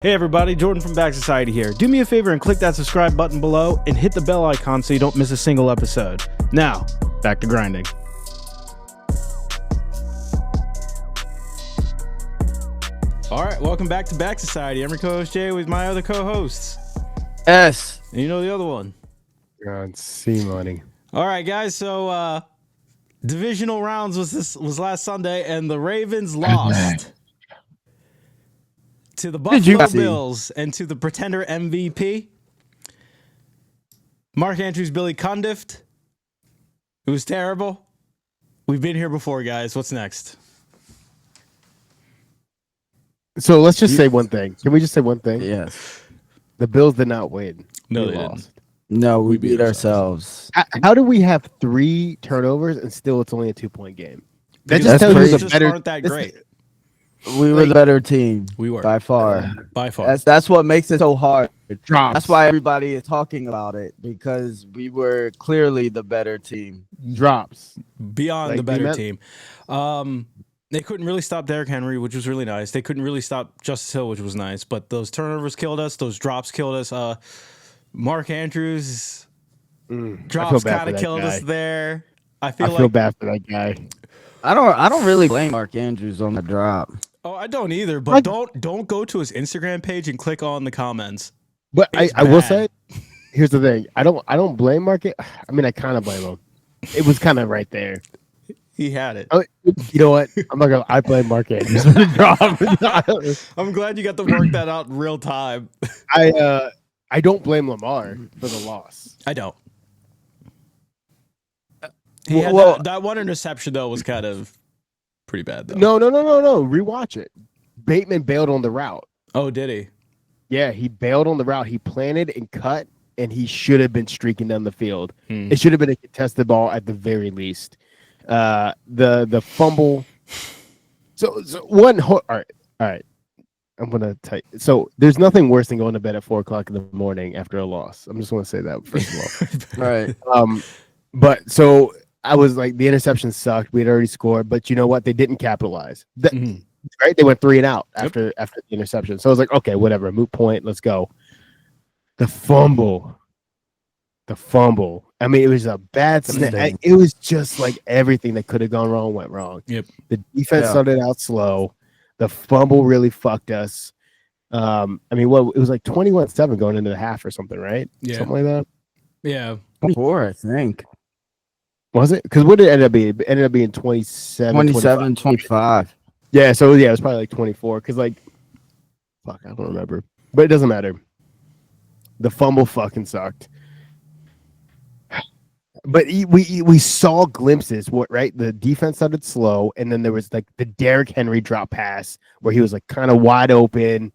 Hey everybody, Jordan from Back Society here. Do me a favor and click that subscribe button below and hit the bell icon so you don't miss a single episode. Now, back to grinding. Alright, welcome back to Back Society. I'm your co-host Jay with my other co-hosts. S. And you know the other one. God, C money. Alright guys, so divisional rounds was last Sunday and the Ravens lost to the Buffalo Bills and to the pretender MVP. Mark Andrews, Billy Cundiff. It was terrible. We've been here before, guys. What's next? So let's just say one thing. Can we just say one thing? Yes. The Bills did not win. No, They they lost. No, we beat ourselves. How do we have 3 turnovers and still it's only a 2-point game? That Because just tells you crazy. the just better. aren't that great. We were the better team. We were. By far. By far. That's what makes it so hard. Drops. That's why everybody is talking about it, because we were clearly the better team. drops. Beyond Like, the better we team. They couldn't really stop Derrick Henry, which was really nice. They couldn't really stop Justice Hill, which was nice. But those turnovers killed us. Those drops killed us. Mark Andrews drops kind of killed us there. I feel bad for that guy. I don't really blame Mark Andrews on the drop. Oh, I don't either. But don't go to his Instagram page and click on the comments. But It's I will bad. say, here's the thing. I don't blame Market. I mean, I kind of blame him. It was kind of right there. He had it. Oh, you know what? I'm not gonna. I blame Market. I'm glad you got to work that out in real time. I don't blame Lamar for the loss. I don't. He had Well- that one interception, though, was kind of pretty bad, though. No. Rewatch it. Bateman bailed on the route. Oh, did he? Yeah, he bailed on the route. He planted and cut, and he should have been streaking down the field. Hmm. It should have been a contested ball at the very least. The fumble. So all right. I'm gonna tell you. So there's nothing worse than going to bed at 4:00 in the morning after a loss. I'm just gonna say that first of All right. all. But so I was like, the interception sucked. We had already scored, but you know what? They didn't capitalize. Mhm. Right? They went 3 and out after the interception. So I was like, okay, whatever, moot point, let's go. The fumble. I mean, it was a bad snap. It was just like everything that could have gone wrong went wrong. Yep. The defense started out slow. The fumble really fucked us. I mean, it was like 21-7 going into the half or something, right? Yeah. Something like that. Yeah. 24, I think. Was it? Because what did it end up being? It ended up being 27, 27, 25. Yeah, so yeah, it was probably like 24. Because fuck, I don't remember. But it doesn't matter. The fumble fucking sucked. But we saw glimpses, right? The defense started slow, and then there was like the Derrick Henry drop pass where he was like kind of wide open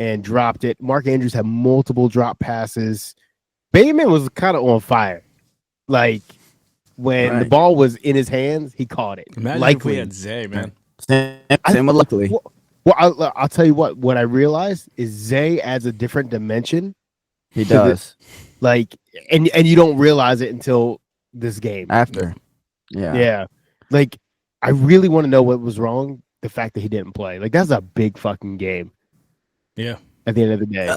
and dropped it. Mark Andrews had multiple drop passes. Bateman was kind of on fire. Like when the ball was in his hands, he caught it. Imagine if we had Zay, man. Same with luckily. Well, I'll tell you what I realized is Zay adds a different dimension. He does. And you don't realize it until this game. After. Yeah. Yeah. Like, I really want to know what was wrong. The fact that he didn't play. Like, that's a big fucking game. Yeah. At the end of the day.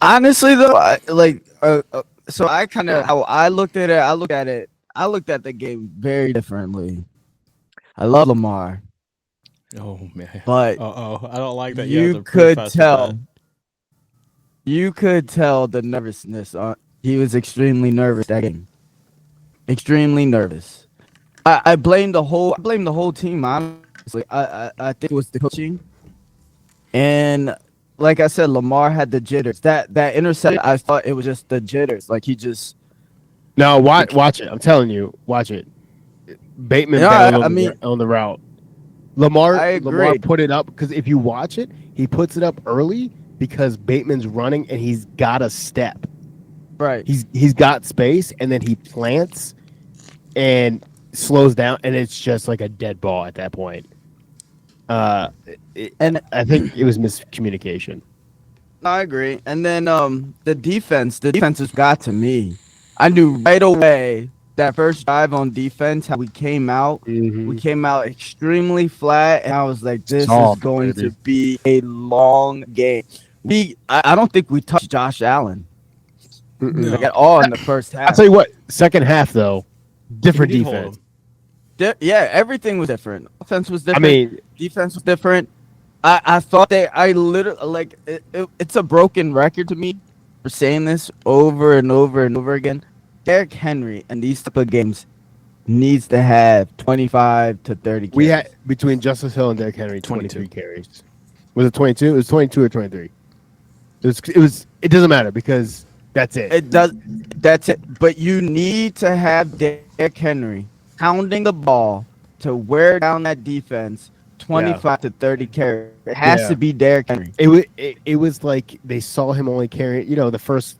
Honestly, though, so I kind of how I looked at it. I looked at the game very differently. I love Lamar, Oh, man. but I don't like that. you could tell. You could tell the nervousness. He was extremely nervous that game. Extremely nervous. I blame the whole team. Honestly, I think it was the coaching, and like I said, Lamar had the jitters. That interception, I thought it was just the jitters. Like he just. No, watch it. I'm telling you, watch it. Bateman on the route. Lamar put it up because if you watch it, he puts it up early because Bateman's running and he's got a step. Right. He's got space and then he plants and slows down and it's just like a dead ball at that point. And I think it was miscommunication. I agree. And then the defense has got to me. I knew right away that first drive on defense, how we came out. We came out extremely flat, and I was like, "This is Soft, going baby. to be a long game." I don't think we touched Josh Allen Mm-mm. like No, at all in the first I'll half. tell you what. Second half though, we different did hold defense. them. Yeah, everything was different. Offense was I different. mean, Defense was different. I thought I literally like it's a broken record to me for saying this over and over and over again. Derrick Henry in these type of games needs to have 25 to 30 we carries. had between Justice Hill and Derrick Henry 22. 23 carries. Was it 22? It was 22 or 23. It doesn't matter because that's it. It does. That's it. But you need to have Derrick Henry pounding the ball to wear down that defense. 25 to 30 carries. It has Yeah. to be Derrick Henry. It was like they saw him only carry. You know, the first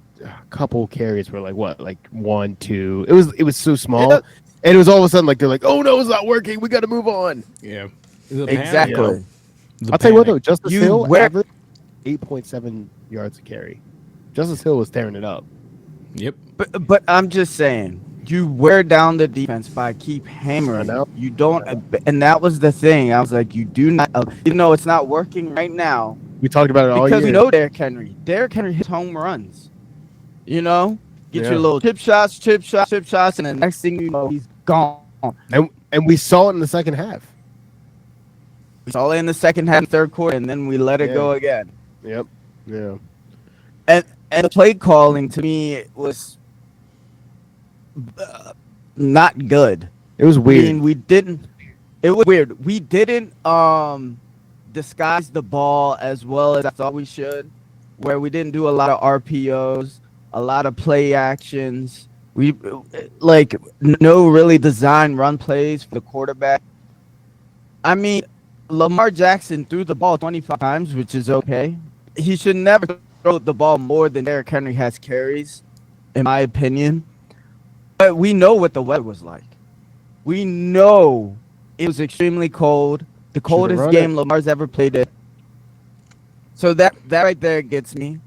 couple carries were like what, like 1, 2. It was so small, and it was all of a sudden like they're like, oh no, it's not working. We got to move on. Yeah, the Exactly. panic, I'll tell you what though, panic. Justice You Hill wear- averaged 8.7 yards a carry. Justice Hill was tearing it up. Yep. But I'm just saying, you wear down the defense by keep hammering. I know. You don't, and that was the thing. I was like, you do not, even though it's not working right now, We talked about it all because year. we know Derrick Henry. Derrick Henry hits home runs. You know, get Yeah. your little chip shots, and the next thing you know, he's gone. and we saw it in the second half. It's all in the second half, third quarter, and then we let it Yeah. go again. Yep. Yeah. And the play calling to me was not good. It was I weird. mean, we didn't. It was weird. We didn't disguise the ball as well as I thought we should. Where we didn't do a lot of RPOs, a lot of play actions. We like no really design run plays for the quarterback. I mean, Lamar Jackson threw the ball 25 times, which is okay. He should never throw the ball more than Derrick Henry has carries, in my opinion. But we know what the weather was like. We know it was extremely cold. The coldest run game Lamar's ever played in. So that right there gets me.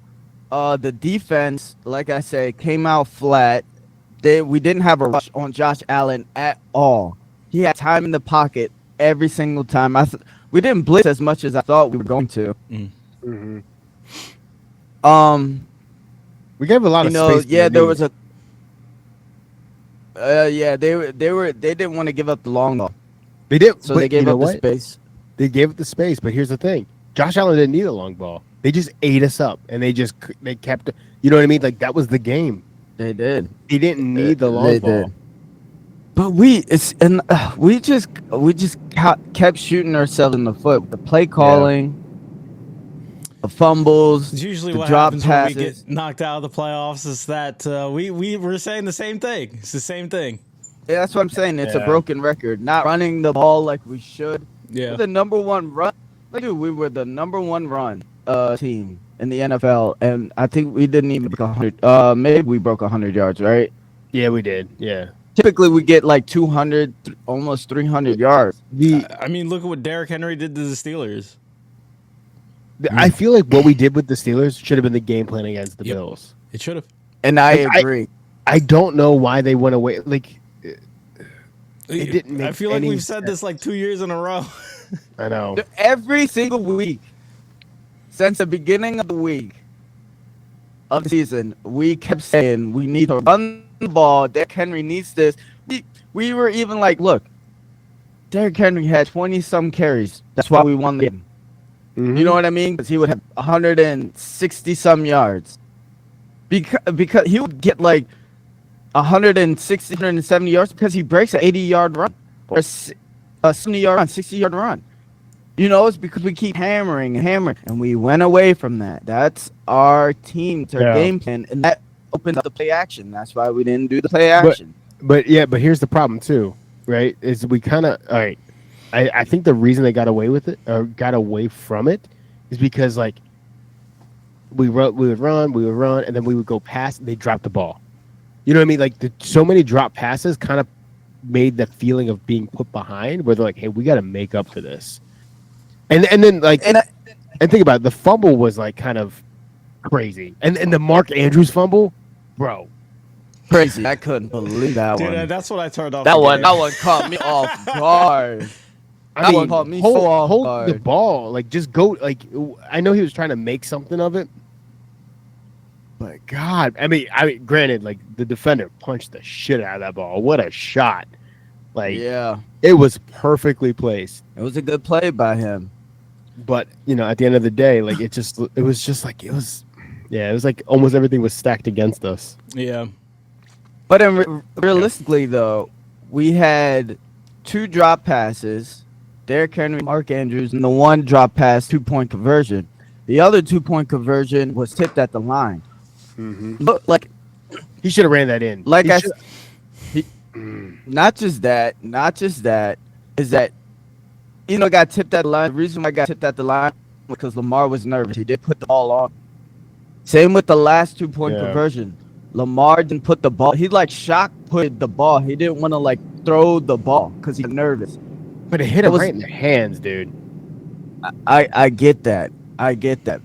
The defense, like I said, came out flat. We didn't have a rush on Josh Allen at all. He had time in the pocket every single time. We didn't blitz as much as I thought we were going to. Mhm. Um, We gave a lot of space. yeah, there was a. Yeah, they didn't want to give up the long ball, They did. so but they gave you know up the what? space. They gave it the space, but here's the thing: Josh Allen didn't need a long ball. They just ate us up, and they kept. You know what I mean? Like that was the game. They did. He didn't need the long They ball. did. But we just kept shooting ourselves in the foot. The play calling, the fumbles, It's usually the what drop happens when we passes. get knocked out of the playoffs. Is that we were saying the same thing. It's the same thing. Yeah, that's what I'm saying. It's a Yeah. broken record. Not running the ball like we should. Yeah. We're the number one run. Like, dude, we were the number one run team in the NFL, and I think we didn't even break 100. Maybe we broke 100 yards, right? Yeah, we did. Yeah. Typically, we get like 200, almost 300 yards. I mean, look at what Derrick Henry did to the Steelers. I feel like what we did with the Steelers should have been the game plan against the Yep. Bills. It should have. And I Like, agree. I don't know why they went away. Like it didn't make I feel like any we've said this like 2 years in a row. I know. Every single week since the beginning of the week of the season, we kept saying we need to run the ball. Derrick Henry needs this. We were even like, look, Derrick Henry had 20-some carries. That's why we won the game. Mhm. You know what I mean? Because he would have 160-some yards. Because he would get like 160, 170 yards because he breaks an 80-yard run or a 70-yard run, 60-yard run. You know, it's because we keep hammering and hammering, and we went away from that. That's our team, it's our Yeah. game plan, and that opened up the play action. That's why we didn't do the play action. But here's the problem too, right? Is we kind of all right. I think the reason they got away with it or got away from it is because like we would run, and then we would go past and they dropped the ball. You know what I mean? Like so many drop passes kind of made the feeling of being put behind where they're like, hey, we got to make up for this. And then like and think about it, the fumble was like kind of crazy. And the Mark Andrews fumble, bro. crazy. I couldn't believe that Dude, one. that's what I turned off. That the one game. caught me off guard. I That one mean, caught me so off hold the guard. ball. Like, just go. Like, I know he was trying to make something of it, but God, I mean, granted, like the defender punched the shit out of that ball. What a shot! Like, Yeah, it was perfectly placed. it was a good play by him. But at the end of the day, like it was like almost everything was stacked against us. Yeah. But realistically, though, we had 2 drop passes, Derrick Henry, Mark Andrews, and the 1 drop pass 2-point conversion. The other 2-point conversion was tipped at the line. But like He should have ran that in. Like He I, should- he, not just that, is that got tipped at the line. The reason why I got tipped at the line was because Lamar was nervous. He did put the ball on. Same with the last 2-point conversion. Lamar didn't put the ball. He like shock put the ball. He didn't want to like throw the ball because he's nervous. but it hit him right in the hands, dude. I get that.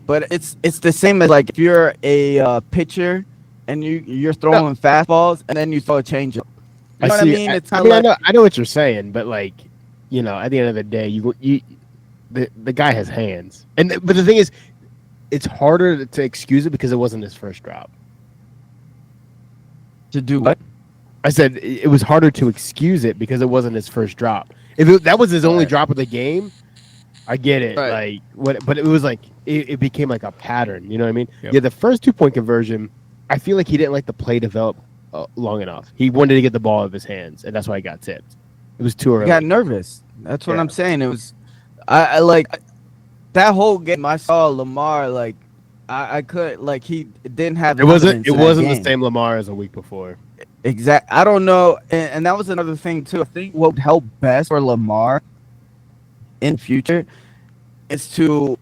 But it's the same as like if you're a pitcher and you're throwing fastballs and then you throw a changeup. You know what I mean? It's kind of I know what you're saying, but like, at the end of the day, the guy has hands, but the thing is, it's harder to excuse it because it wasn't his first drop. to do what? I said it was harder to excuse it because it wasn't his first drop. If that was his only drop of the game, I get it. Right. But it was like it became like a pattern. You know what I mean? Yep. Yeah. The first 2-point conversion, I feel like he didn't let the play develop long enough. He wanted to get the ball out of his hands, and that's why he got tipped. It was too early. I got nervous. That's what I'm saying. It was, I like that whole game. I saw Lamar like, I could like he didn't have. It wasn't the game. same Lamar as a week before. Exact. I don't know, and that was another thing too. I think what would help best for Lamar in future is to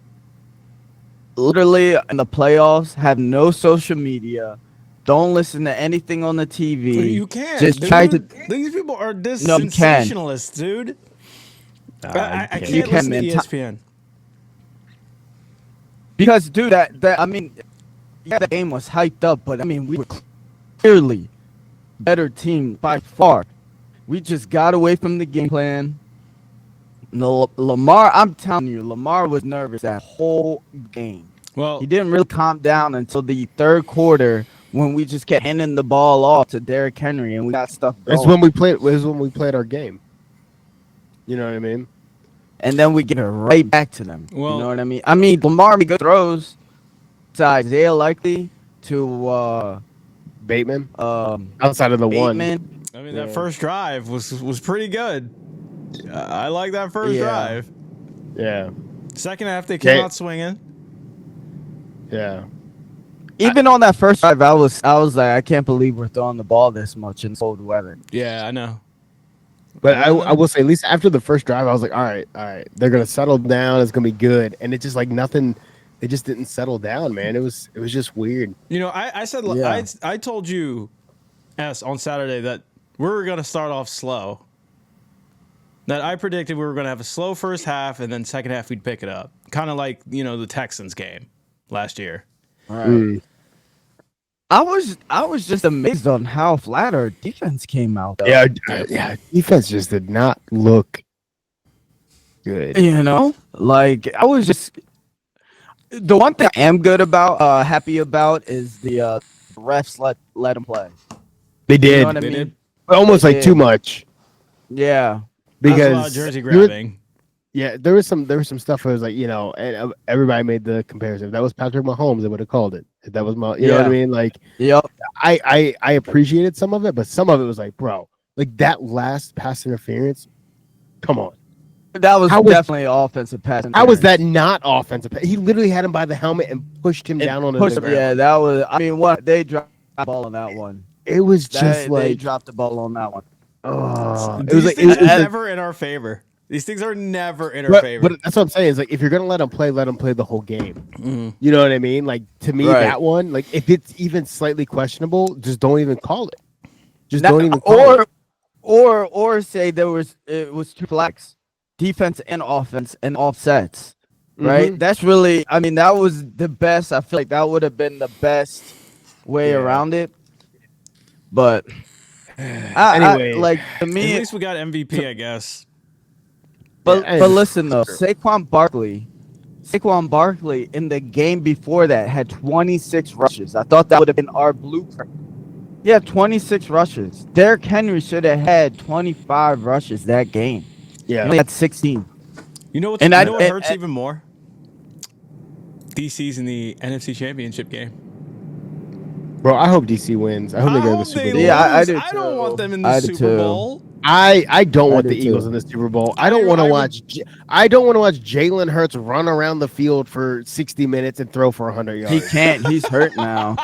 literally in the playoffs have no social media. Don't listen to anything on the TV. You can't. Just dude. try to. These people are No, you can. sensationalists, dude. I You can't listen to man. ESPN. Because, dude, that I mean, yeah, the game was hyped up, but I mean, we were clearly better team by far. We just got away from the game plan. No, Lamar, I'm telling you, Lamar was nervous that whole game. Well, He didn't really calm down until the third quarter when we just kept handing the ball off to Derrick Henry and we got stuff going. That's when we played. Was when we played our game. You know what I mean? And then we give it right back to them. Well- you know what I mean? I mean, Lamar made good throws to Isaiah Likely, to Bateman outside of the one. Bateman. I mean, that first drive was pretty good. I like that first drive. Yeah, Second half, they came Yeah. out swinging. yeah. Even on that first drive, I was like, I can't believe we're throwing the ball this much in cold weather. Yeah, I know. But I will say, at least after the first drive, I was like, all right, they're gonna settle down. It's gonna be good. And it just like nothing. It just didn't settle down, man. It was just weird. You know, I said Yeah. I told you, on Saturday that we were gonna start off slow. That I predicted we were gonna have a slow first half, and then second half we'd pick it up, kind of like the Texans game last year. Right. I was just amazed on how flat our defense came out. Though. Yeah. Defense just did not look good. You know, like I was just the one thing I am good about, happy about, is the refs let them play. They did. You know what I They mean? did. Almost They like did. too much That Yeah. was a lot because of jersey there was- grabbing. there was some stuff where it was like, and everybody made the comparison. If that was Patrick Mahomes, they would have called it. If that was you know what I Yeah. mean? Like Yep. I appreciated some of it, but some of it was like, bro, like that last pass interference. Come on. That was How was- definitely an offensive pass. How was that not offensive? He literally had him by the helmet and pushed him down on the ground. Yeah, that was. I mean, what they dropped the ball on that one. It was just They like, dropped the ball on that one. it These was like, things it was are like- never in our favor. These things are never in our favor. but that's what I'm saying. Is like, if you're gonna let him play the whole game. Mhm. You know what I mean? Like, to me, Right. that one, like, if it's even slightly questionable, just don't even call it. Just Now- don't even call it. or say it was two flags, defense and offense and offsets. Right? Mhm. That's really. I mean, that was the best. I feel like that would have been the best way Yeah. around it. But Anyway. like to At me, least we got MVP, I guess. but listen though, Saquon Barkley in the game before that had 26 rushes. I thought that would have been our blueprint. Yeah, 26 rushes. Derrick Henry should have had 25 rushes that game. He Yeah. only had 16. You know what? And You I- know what and- hurts and- even more? DC's in the NFC Championship game. Bro, I hope DC wins. I hope they go to the Super Bowl. Yeah, I do I don't too. want them in the I do Super too. Bowl. I don't want do the Eagles too. in the Super Bowl. I don't want to watch. I don't want to watch Jalen Hurts run around the field for 60 minutes and throw for 100 yards. He can't. He's hurt now.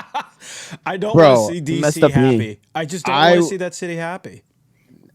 I don't Bro, want to see messed DC up knee. happy. I just don't want to see that city happy.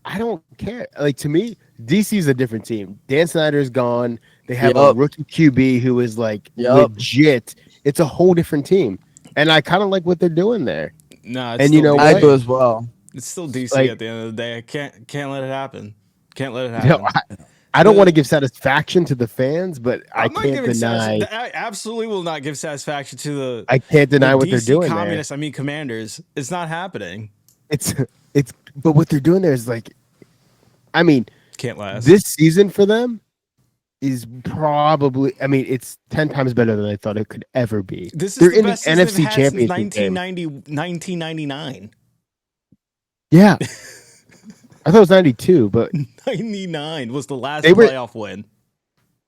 I don't care. Like to me, DC's a different team. Dan Snyder's gone. They have a Yup. rookie QB who is like Yup. legit. It's a whole different team, and I kind of like what they're doing there. Nah, it's And you still know DC. I do as well. It's still DC Like- at the end of the day. I can't let it happen. Can't let it You know, happen. I don't want to give satisfaction to the fans, but I I'm not can't giving deny. I absolutely will not give satisfaction to the. I can't deny what they're DC doing communists. I mean, commanders. It's not happening. there. It's but what they're doing there is like, I mean, Can't last. this season for them is probably. I mean, it's 10 times better than I thought it could ever be. This is They're the in the best season they've NFC had Championship since game. 1999. Yeah, I thought it was 92, but 99 was the last They were- playoff win.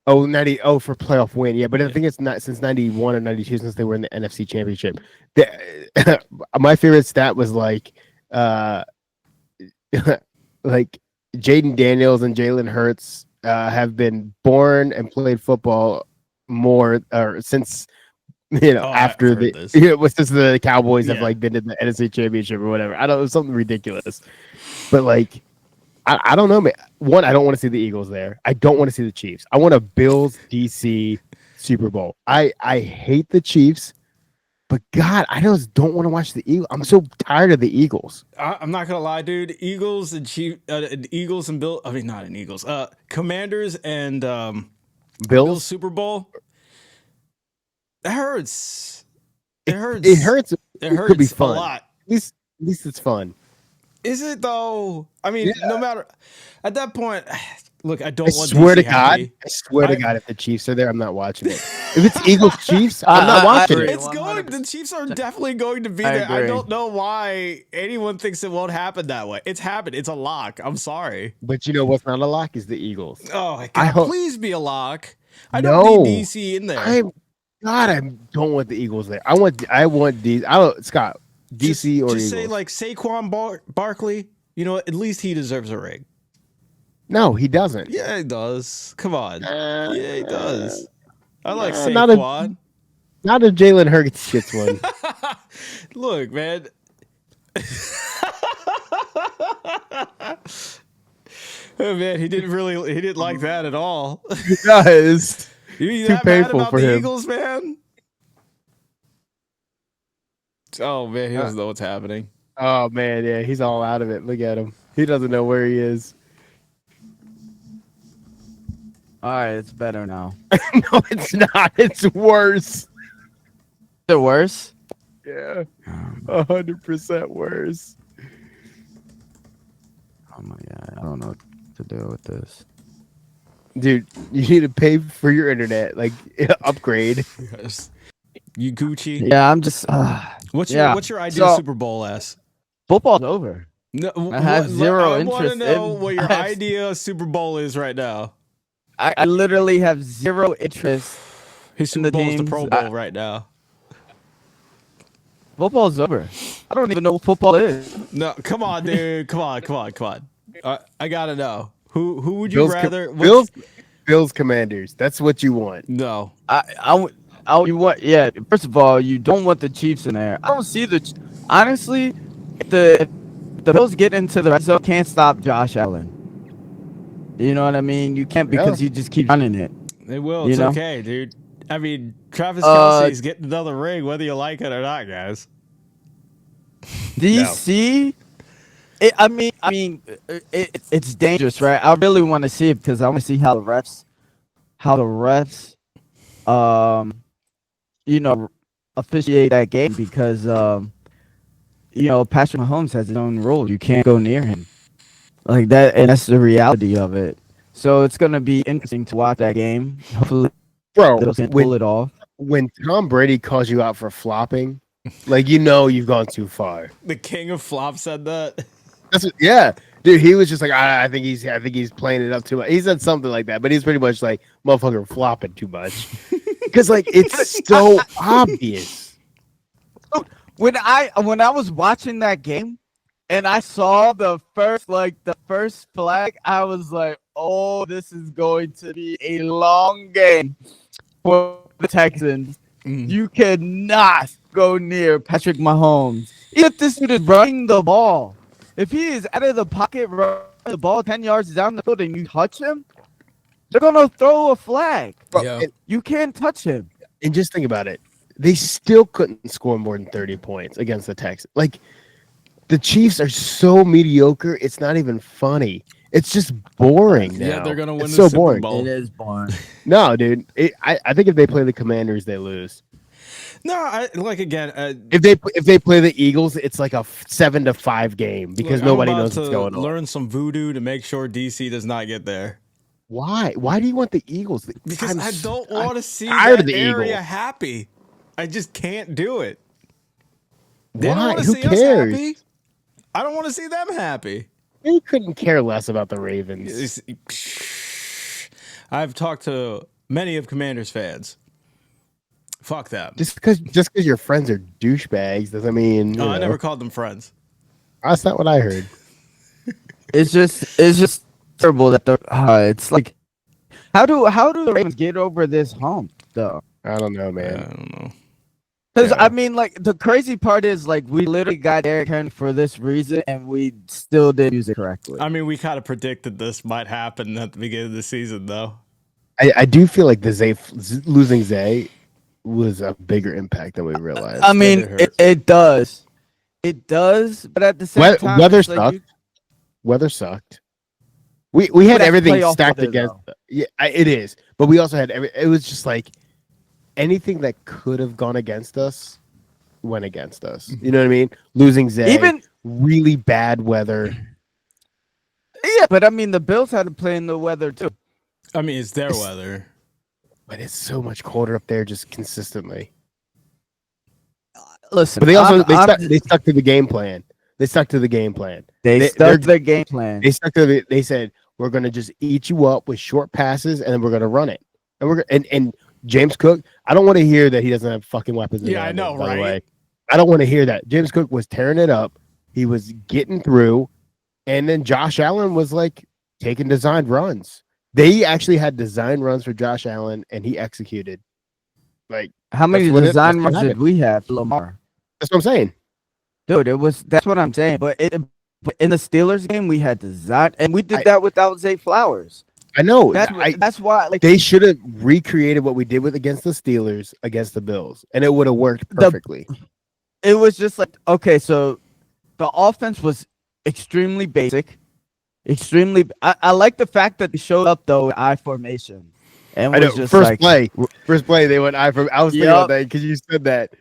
90 for playoff win. Yeah, but I think it's not since 91 or 92 since they were in the NFC Championship. My favorite stat was like like Jaden Daniels and Jalen Hurts have been born and played football more or since after I've the heard this. since the Cowboys have Yeah. like been in the NFC Championship or whatever. I don't know, something ridiculous. But like I don't know, man. One, I don't want to see the Eagles there. I don't want to see the Chiefs. I want a Bills DC Super Bowl. I hate the Chiefs, but God, I just don't want to watch the Eagles. I'm so tired of the Eagles. I'm not gonna lie, dude. Eagles and Eagles and Bill. I mean, not in Eagles. Commanders and Bills Bills. Super Bowl. It hurts. It hurts. It hurts. It hurts could be fun. a lot. At least it's fun. Is it though? I mean, no matter. At that point, look, I don't I want. swear to DC God, happy. I swear to I- God, if the Chiefs are there, I'm not watching it. If it's Eagles Chiefs, I'm not watching agree. it. It's going. The Chiefs are definitely going to be I there. I agree. don't know why anyone thinks it won't happen that way. It's happened. It's a lock. I'm sorry. But you know what's not a lock is the Eagles. Oh my I god! hope- Please be a lock. I No. don't need DC in there. I don't want the Eagles there. I want these. I don't Scott DC or just Eagles. say like Saquon Barkley. You know, at least he deserves a ring. No, he doesn't. Yeah, he does. Come on. Yeah, he does. I like not a- Saquon. Not if Jalen Hurts gets one. Look, man. Oh man, he didn't like that at all. He does. You Too that mad painful about for the him. Eagles, man? Oh man, he doesn't know what's happening. Oh man, yeah, he's all out of it. Look at him. He doesn't know where he is. All right, it's better now. No, it's not. It's worse. Is it worse? Yeah, 100% worse. Oh my god, I don't know what to do with this. Dude, you need to pay for your internet, like upgrade. Yes. You Gucci. Yeah, I'm just. What's yeah. your ideal So- Super Bowl as? Football's over. No, I have zero I want interest to know in- what your I have- idea Super Bowl is right now. I literally have zero interest. His in Super the Bowl is the teams. Pro Bowl right now. Football's over. I don't even know what football is. No, come on, dude. Come on. I gotta know. Who would you Bills, rather? Bills Commanders. That's what you want. No. You want? Yeah. First of all, you don't want the Chiefs in there. I don't see honestly, if the Bills get into the red zone, can't stop Josh Allen. You know what I mean? You can't because you just keep running it. They will. You It's know? okay, dude. I mean, Travis Kelce's getting another ring, whether you like it or not, guys. DC. It's dangerous, right? I really want to see it because I want to see how the refs, officiate that game because Patrick Mahomes has his own rule. You can't go near him like that, and that's the reality of it. So it's gonna be interesting to watch that game. Hopefully, Bro, Bills can pull it off. when Tom Brady calls you out for flopping, like you've gone too far. The king of flop said that. Yeah, dude, he was just like, I think he's playing it up too much. He said something like that, but he's pretty much like, motherfucker, flopping too much, because like it's so obvious. When I was watching that game and I saw the first flag, I was like, "Oh, this is going to be a long game for the Texans." You cannot go near Patrick Mahomes. If this dude is running the ball, if he is out of the pocket running the ball 10 yards down the field and you touch him, they're gonna throw a flag. Bro, Yeah. You can't touch him. And just think about it. They still couldn't score more than 30 points against the Texans. Like, the Chiefs are so mediocre, it's not even funny. It's just boring now. Yeah, they're gonna win it's the so Super boring. Bowl. It is boring. No, dude. I think if they play the Commanders, they lose. No, again. If they play the Eagles, it's like a 7-5 game because nobody knows what's going on. Learn some voodoo to make sure DC does not get there. Why? Why do you want the Eagles? Because I don't want to see tired that of the area Eagles. happy. I just can't do it. They don't Why? want to Who see us cares? happy. I don't want to see them happy. They couldn't care less about the Ravens. I've talked to many of Commanders fans. Fuck them. Just because your friends are douchebags doesn't mean. I never called them friends. That's not what I heard. It's just terrible that it's like how do the Ravens get over this hump though? I don't know, I man. don't know. Because Yeah. I mean, like the crazy part is like we literally got Derrick Henry for this reason, and we still didn't use it correctly. I mean, we kind of predicted this might happen at the beginning of the season, though. I do feel like losing Zay was a bigger impact than we realized. I mean, hurt. it does, but at the same time, Weather it's like sucked. Weather sucked. We had that's everything playoff stacked weather, against. Yeah, it is. But we also had it was just like anything that could have gone against us went against us. You know what I mean? Losing Zay, Even really bad weather. yeah, but I mean the Bills had to play in the weather too. I mean, it's their weather. But it's so much colder up there just consistently. Listen, But they also they stuck to the game plan. They stuck to the game plan. they they're- stuck to the game plan. They said we're gonna just eat you up with short passes and then we're gonna run it. And James Cook, I don't want to hear that he doesn't have fucking weapons. Yeah, I know, by the right? way. I don't want to hear that. James Cook was tearing it up. He was getting through, and then Josh Allen was like taking designed runs. They actually had design runs for Josh Allen, and he executed. Like, How many that's what design that's what runs did happened. we have for Lamar? That's what I'm saying. Dude, that's what I'm saying. But in the Steelers game, we had design, and we did I- that without Zay Flowers. I know. That's why, like, They should have recreated what we did with against the Steelers against the Bills, and it would have worked perfectly. it was just like, okay, so the offense was extremely basic, extremely. I like the fact that they showed up though with I formation, and I was know. just First like, play, they went I from. I was thinking Yup. about that because you said that,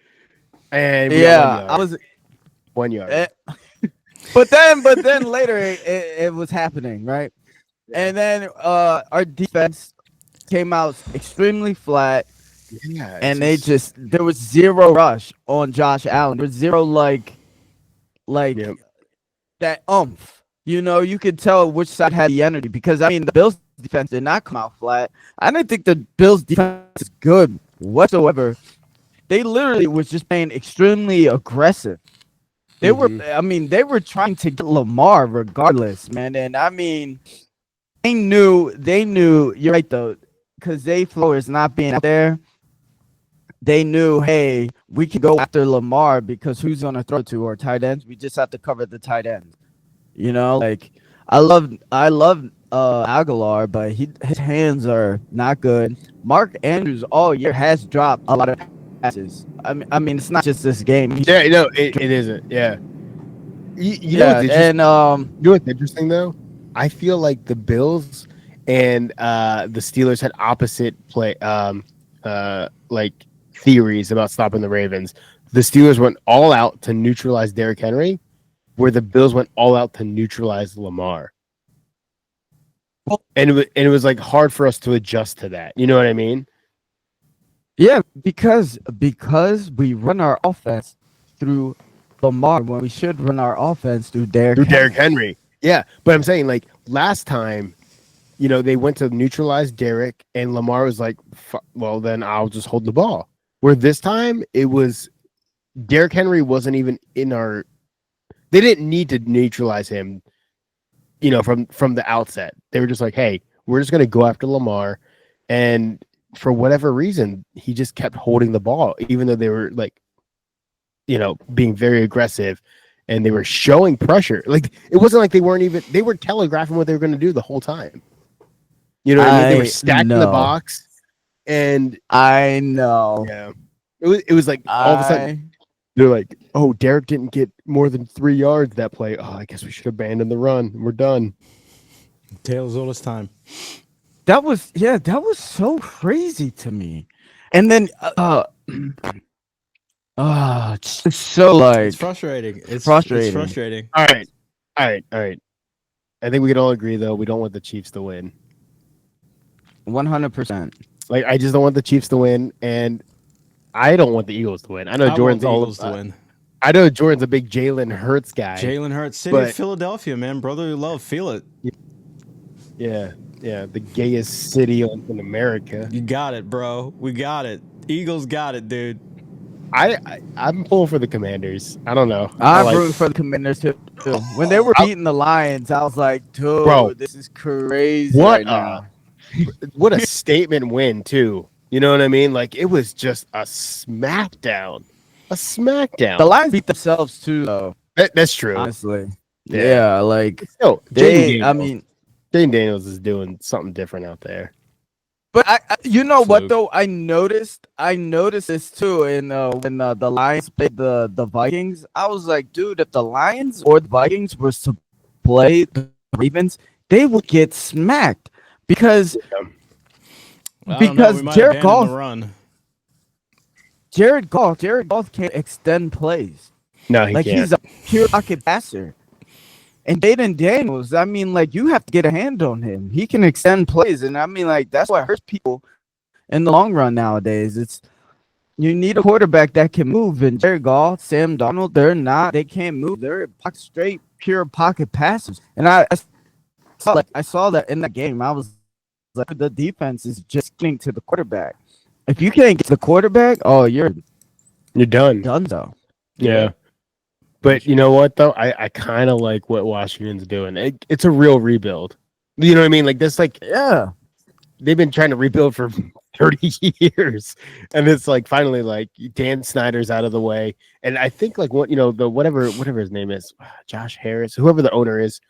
and we got yeah, 1 yard. I was. 1 yard. eh, but then later it was happening, right? And then our defense came out extremely flat. Yeah, And there was zero rush on Josh Allen. There was zero like Yep. that oomph. You could tell which side had the energy because I mean the Bills defense did not come out flat. I didn't think the Bills defense is good whatsoever. They literally was just playing extremely aggressive. They Mhm. were trying to get Lamar regardless, man. And I mean they knew you're right though, because Zay Flowers not being out there. They knew, hey, we can go after Lamar because who's gonna throw to our tight ends? We just have to cover the tight ends. Like I love Aguilar, but his hands are not good. Mark Andrews all year has dropped a lot of passes. I mean, it's not just this game. Yeah, no, it isn't. Yeah. You know Yeah, what's interesting? and You know what's interesting though? I feel like the Bills and the Steelers had opposite play like theories about stopping the Ravens. The Steelers went all out to neutralize Derrick Henry, where the Bills went all out to neutralize Lamar. And it was like hard for us to adjust to that. You know what I mean? Yeah, because we run our offense through Lamar when we should run our offense through Derrick Henry. Yeah, but I'm saying like last time, they went to neutralize Derrick, and Lamar was like, well, then I'll just hold the ball. Where this time it was Derrick Henry wasn't even in our. They didn't need to neutralize him, from the outset. They were just like, hey, we're just going to go after Lamar. And for whatever reason, he just kept holding the ball, even though they were like, being very aggressive and they were showing pressure. Like, it wasn't like they were telegraphing what they were going to do the whole time. You know what I mean? They were stacked in the box. And I know. Yeah. It was like all of a sudden they're like, oh, Derrick didn't get more than 3 yards that play. Oh, I guess we should abandon the run. We're done. Taylor's all this time. That was so crazy to me. And then it's just so like It's frustrating. It's frustrating. All right. I think we can all agree though, we don't want the Chiefs to win. 100%. Like, I just don't want the Chiefs to win, and I don't want the Eagles to win. I know Jordan's to win. I know Jordan's a big Jalen Hurts guy. Jalen Hurts, city of Philadelphia, man, brotherly love, feel it. Yeah, the gayest city in America. You got it, bro. We got it. Eagles got it, dude. I'm pulling for the Commanders. I don't know. I'm rooting for the Commanders too. When they were beating the Lions, I was like, dude, bro, this is crazy. What a statement win too. You know what I mean? Like, it was just a smackdown. The Lions beat themselves too, though. That's true. Honestly, yeah. Like, Jaden Daniels is doing something different out there. But what though? I noticed this too. And when the Lions played the Vikings, I was like, dude, if the Lions or the Vikings were to play the Ravens, they would get smacked because Jared Goff can't extend plays. No, he can't. He's a pure pocket passer. And Jaden Daniels, I mean, like, you have to get a hand on him. He can extend plays, and I mean, like, that's what hurts people in the long run nowadays. You need a quarterback that can move, and Jared Goff, Sam Darnold, they can't move. They're straight, pure pocket passers. And I saw that in that game. I was like, the defense is just getting to the quarterback. If you can't get to the quarterback, oh, you're done. Done though. Yeah. But you know what though? I kind of like what Washington's doing. It's a real rebuild. You know what I mean? Like this, they've been trying to rebuild for 30 years, and it's like finally like Dan Snyder's out of the way, and I think like whatever his name is, Josh Harris, whoever the owner is,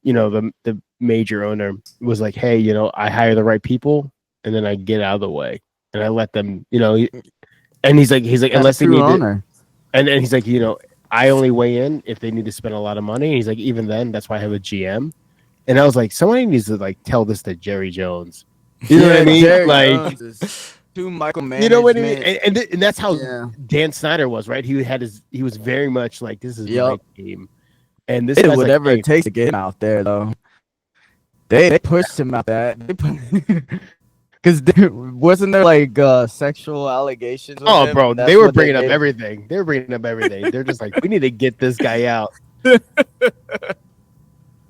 the major owner was like, hey, I hire the right people, and then I get out of the way, and I let them, and he's like unless they need to, and he's like, I only weigh in if they need to spend a lot of money. And he's like, even then, that's why I have a GM. And I was like, somebody needs to like tell this to Jerry Jones. You know what I mean? Jerry like, too micromanagement. You know what I mean? And that's how Dan Snyder was, right? He was very much like, this is my team. And this is whatever it takes to get him out there, though. They pushed him out that. Because wasn't there like sexual allegations? Oh, bro, they were bringing up everything. They're just like, we need to get this guy out.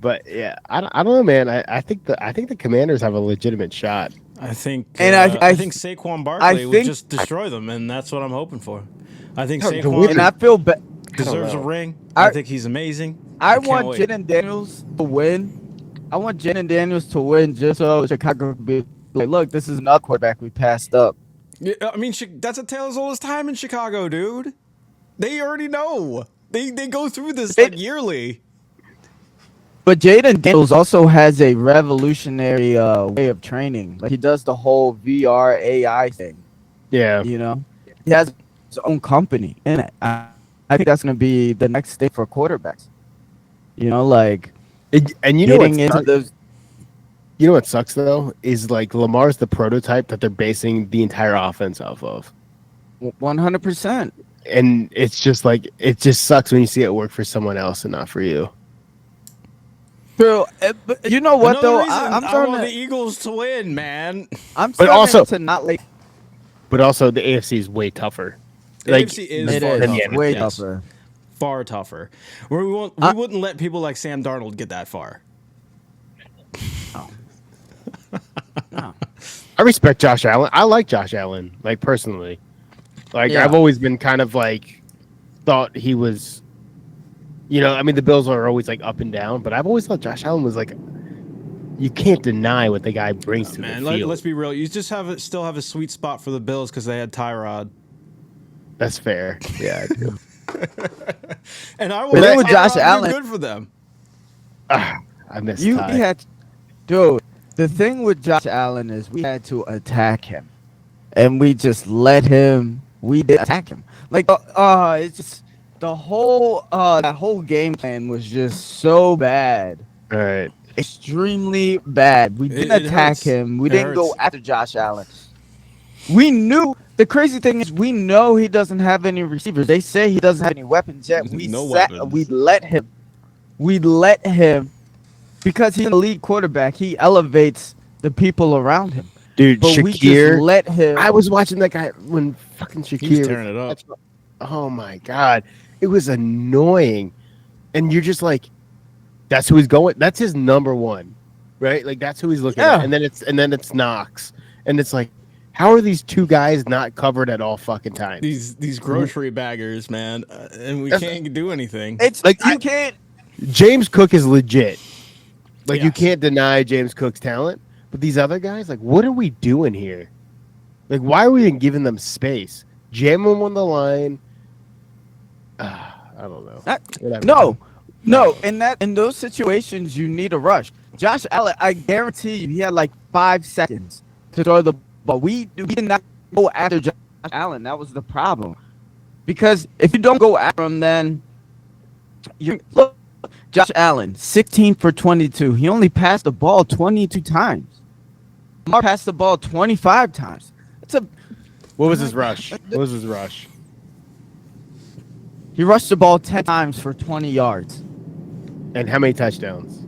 But yeah, I don't know, man. I think the Commanders have a legitimate shot. I think, and I think Saquon Barkley would just destroy them, and that's what I'm hoping for. I think Saquon and I feel deserves a ring. I think he's amazing. I want Jaden Daniels to win. Just so Chicago could be like, look, this is another quarterback we passed up. Yeah, I mean, that's a tale as old as time in Chicago, dude. They already know. They go through this yearly. But Jaden Daniels also has a revolutionary way of training. Like, he does the whole VR AI thing. Yeah. He has his own company in it. I think that's going to be the next thing for quarterbacks. You know what sucks though is like Lamar's the prototype that they're basing the entire offense off of. 100%. And it's just like it just sucks when you see it work for someone else and not for you. True. But you know what Another though? reason I'm I starting want to. the Eagles to win, man. I'm But starting also- to not like. But also, the AFC is way tougher. The AFC is It far is tougher. way yes. tougher. Far tougher. We wouldn't let people like Sam Darnold get that far. No. I respect Josh Allen. I like Josh Allen, like personally. Like Yeah. I've always been kind of like thought he was, I mean the Bills are always like up and down, but I've always thought Josh Allen was like, you can't deny what the guy brings to Man, the field. let's be real. You just still have a sweet spot for the Bills because they had Tyrod. That's fair. Yeah, I do. And I But then want with Josh Tyrod to do Allen- good for them. I miss You Ty. had, dude. The thing with Josh Allen is we had to attack him, and we just let him. We did attack him. Like, it's just the whole that whole game plan was just so bad, All right. extremely bad. We didn't It attack hurts. him. We It didn't go hurts. after Josh Allen. We knew. The crazy thing is, we know he doesn't have any receivers. They say he doesn't have any weapons yet. No weapons. We let him. We let him. Because he's an elite quarterback, he elevates the people around him. Dude, But we just Shakir. let him. I was watching that guy when fucking Shakir He was tearing it up. Oh my god. It was annoying. And you're just like, that's who he's going. That's his number one. Right? Like that's who he's looking Yeah. at. And then it's Knox. And it's like, how are these two guys not covered at all fucking times? These grocery baggers, man, and we That's- can't do anything. It's Like, like you can't. James Cook is legit. Like you Yes. can't deny James Cook's talent, but these other guys, like, what are we doing here? Like, why are we even giving them space? Jam them on the line. I don't know. Whatever. No. In those situations, you need a rush. Josh Allen, I guarantee you, he had like 5 seconds to throw the ball. We did not go after Josh Allen. That was the problem. Because if you don't go after him, then you look. Josh Allen, 16 for 22. He only passed the ball 22 times. Lamar passed the ball 25 times. What was his rush? What was his rush? He rushed the ball 10 times for 20 yards. And how many touchdowns?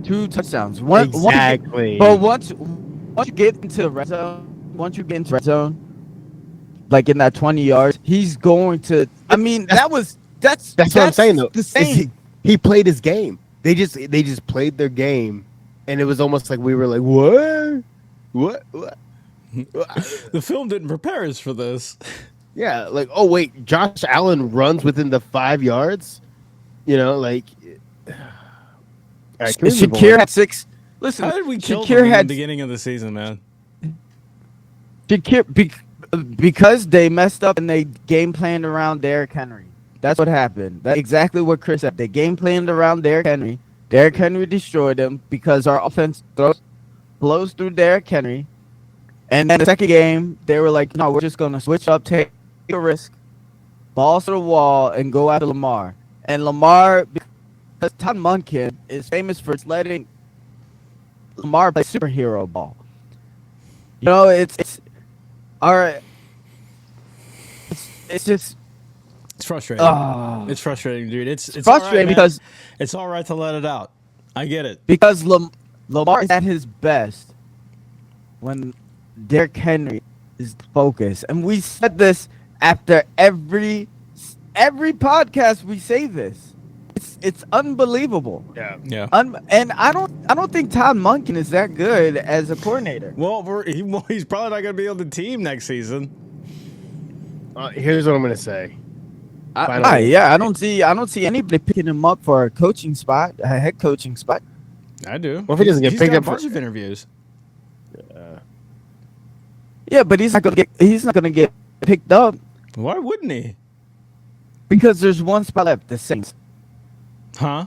2 touchdowns. Exactly. But once you get into the red zone, like in that 20 yards, he's going to. I mean, that's what I'm saying though. The is same. He played his game. They just played their game, and it was almost like we were like, what? The film didn't prepare us for this. Yeah, like, oh wait, Josh Allen runs within the 5 yards. Like. All right, can we move Shakir on? had 6. Listen, How did we kill Shakir them in the had beginning of the season, man? because they messed up and they game planned around Derrick Henry. That's what happened. That's exactly what Chris said. They game planned around Derrick Henry. Derrick Henry destroyed them because our offense blows through Derrick Henry. And then the second game, they were like, no, we're just going to switch up, take a risk, balls to the wall, and go after Lamar. And Lamar, because Todd Monken is famous for letting Lamar play superhero ball. It's all right. It's just It's frustrating. It's frustrating, dude. It's frustrating all right, man. because It's all right to let it out. I get it. Lamar is at his best when Derrick Henry is focused, and we said this after every podcast. We say this. It's unbelievable. Yeah. And I don't think Todd Monken is that good as a coordinator. Well, he's probably not going to be on the team next season. Here's what I'm gonna say. I don't see anybody picking him up for a coaching spot, a head coaching spot. I do. Well, if he doesn't get He's picked got up a for- bunch of interviews. Yeah, but he's not gonna get picked up Why wouldn't he? because there's one spot left. The Saints. Huh?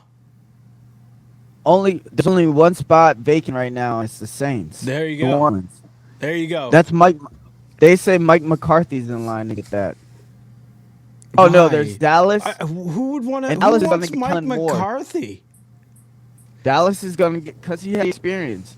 There's only one spot vacant right now. And it's the Saints. There you New go. Orleans. There you go. That's Mike. They say Mike McCarthy's in line to get that. Oh no, Why? there's Dallas. Who would want to? And Who Dallas is wants gonna get Mike Kellen Moore. McCarthy? Dallas is gonna get because he has experience,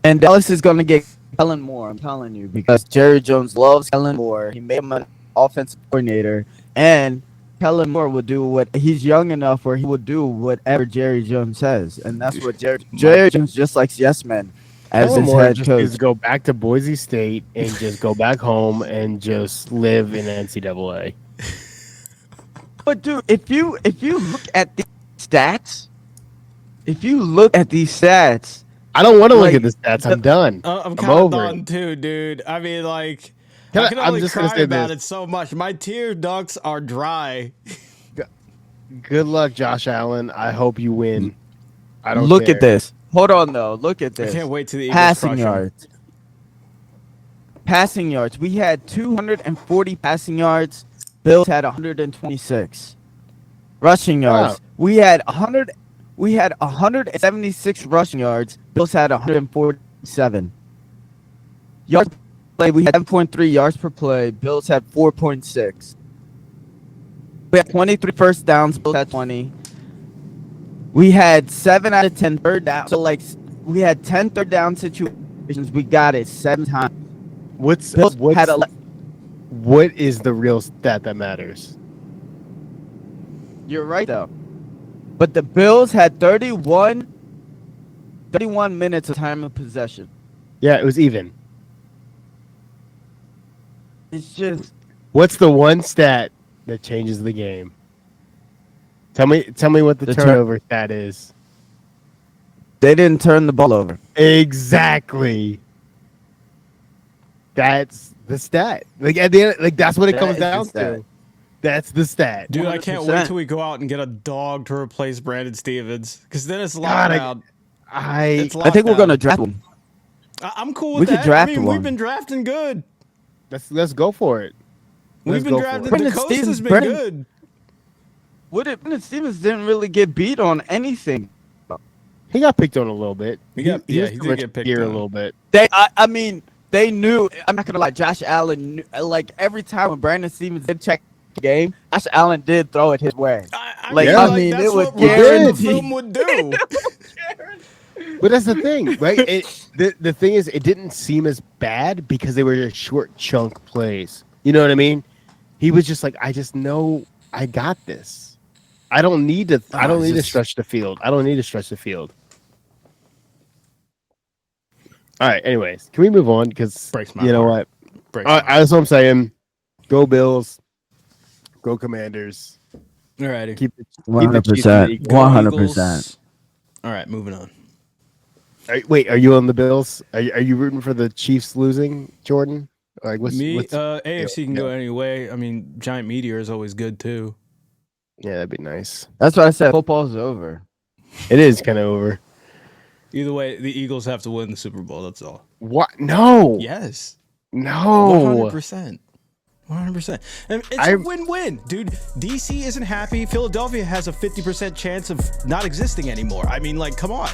and Dallas is gonna get Kellen Moore. I'm telling you, because Jerry Jones loves Kellen Moore. He made him an offensive coordinator, and Kellen Moore will do what he's young enough where he will do whatever Jerry Jones says, and that's what Jerry Jones just likes yes men as Kellen his Moore head just coach. needs to go back to Boise State and just go back home and just live in NCAA. But dude, if you look at the stats, I don't want to look Like, at the stats. I'm done. I'm I'm kind of over done it. too, dude. I mean, like, Can I I- can I'm only just gonna cry say about this. it so much. My tear ducts are dry. Good luck, Josh Allen. I hope you win. I don't look care. at this. Hold on though. Look at I this. can't wait till the Eagles Passing crush 'em. yards. Passing yards. We had 240 passing yards. Bills had 126. Rushing yards. We had 100. We had 176 rushing yards. Bills had 147. Yards per play. We had 7.3 yards per play. Bills had 4.6. We had 23 first downs. Bills had 20. We had 7 out of 10 third down. So like we had 10 third down situations. We got it 7 times. What's Bills had what is the real stat that matters? You're right though. But the Bills had 31 minutes of time of possession. Yeah, it was even. It's just What's the one stat that changes the game? Tell me what the turnover stat is. they didn't turn the ball over. Exactly. That's the stat. Like at the end, like that's what it That comes is the down stat. to. That's the stat. Dude, I can't wait 100%. till we go out and get a dog to replace Brandon Stevens, because then it's God, lockdown. I I think we're lockdown. gonna draft one. I'm cool with We could that. draft I mean, one. we've been drafting good. let's go for it. We've Let's been go for drafting. it. Brandon DeCosta's Stevens- been Brandon- good. Brandon Stevens didn't really get beat on anything. He got picked on a little bit. He got- he yeah, was he too did much get picked here a on. little bit. I mean, they knew. I'm not gonna lie. Josh Allen, like every time when Brandon Stevens did check the game, Josh Allen did throw it his way. I Like, mean, I mean, that's it was what Ryan guaranteed. film would do. But that's the thing, right? The thing is, it didn't seem as bad because they were just short chunk plays. You know what I mean? He was just like, I just know I got this. I don't need to. I don't need to stretch the field. I don't need to stretch the field. All right. Anyways, can we move on? Because Breaks my you know heart. what? Breaks my heart. That's what I'm saying. Go Bills. Go Commanders. Alrighty. Keep the 100%. Go 100%. Eagles. All right, moving on. Wait, are you on the Bills? Are you rooting for the Chiefs losing, Jordan? Like what's AFC can go yeah. any way. I mean, giant meteor is always good too. Yeah, that'd be nice. That's what I said. Football's over. It is kind of over. Either way, the Eagles have to win the Super Bowl. That's all. What? No. Yes, No. 100%. 100%. And it's I- a win-win, dude. DC isn't happy. Philadelphia has a 50% chance of not existing anymore. I mean, like, come on.